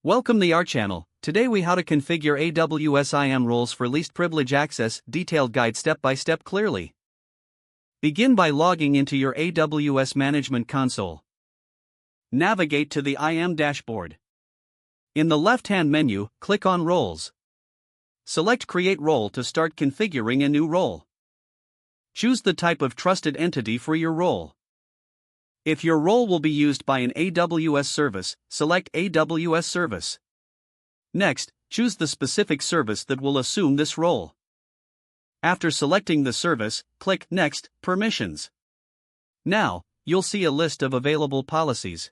Welcome to our channel. Today we how to configure AWS IAM roles for least privilege access, detailed guide step by step clearly. Begin by logging into your AWS Management Console. Navigate to the IAM dashboard. In the left-hand menu, click on Roles. Select Create Role to start configuring a new role. Choose the type of trusted entity for your role. If your role will be used by an AWS service, select AWS Service. Next, choose the specific service that will assume this role. After selecting the service, click Next, Permissions. Now, you'll see a list of available policies.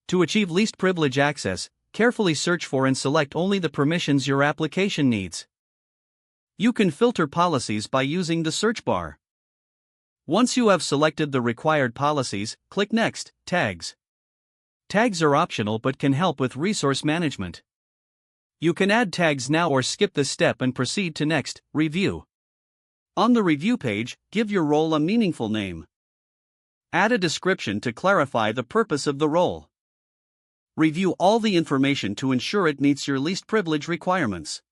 To achieve least privilege access, carefully search for and select only the permissions your application needs. You can filter policies by using the search bar. Once you have selected the required policies, click Next, Tags. Tags are optional but can help with resource management. You can add tags now or skip this step and proceed to Next, Review. On the review page, give your role a meaningful name. Add a description to clarify the purpose of the role. Review all the information to ensure it meets your least privilege requirements.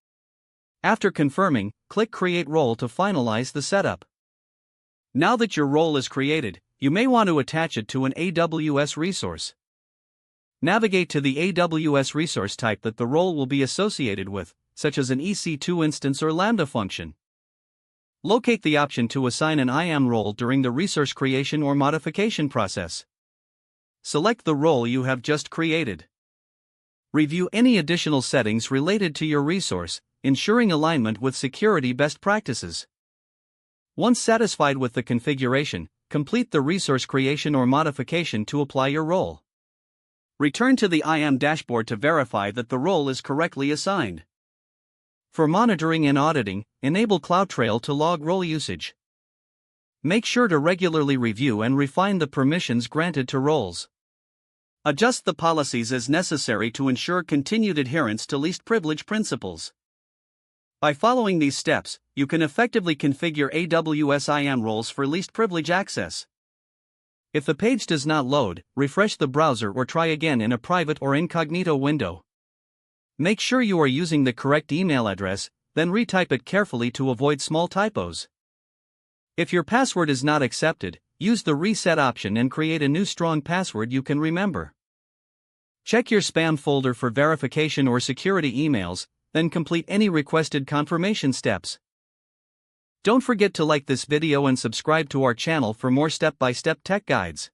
After confirming, click Create Role to finalize the setup. Now that your role is created, you may want to attach it to an AWS resource. Navigate to the AWS resource type that the role will be associated with, such as an EC2 instance or Lambda function. Locate the option to assign an IAM role during the resource creation or modification process. Select the role you have just created. Review any additional settings related to your resource, ensuring alignment with security best practices. Once satisfied with the configuration, complete the resource creation or modification to apply your role. Return to the IAM dashboard to verify that the role is correctly assigned. For monitoring and auditing, enable CloudTrail to log role usage. Make sure to regularly review and refine the permissions granted to roles. Adjust the policies as necessary to ensure continued adherence to least privilege principles. By following these steps, you can effectively configure AWS IAM roles for least privilege access. If the page does not load, refresh the browser or try again in a private or incognito window. Make sure you are using the correct email address, then retype it carefully to avoid small typos. If your password is not accepted, use the reset option and create a new strong password you can remember. Check your spam folder for verification or security emails, then complete any requested confirmation steps. Don't forget to like this video and subscribe to our channel for more step-by-step tech guides.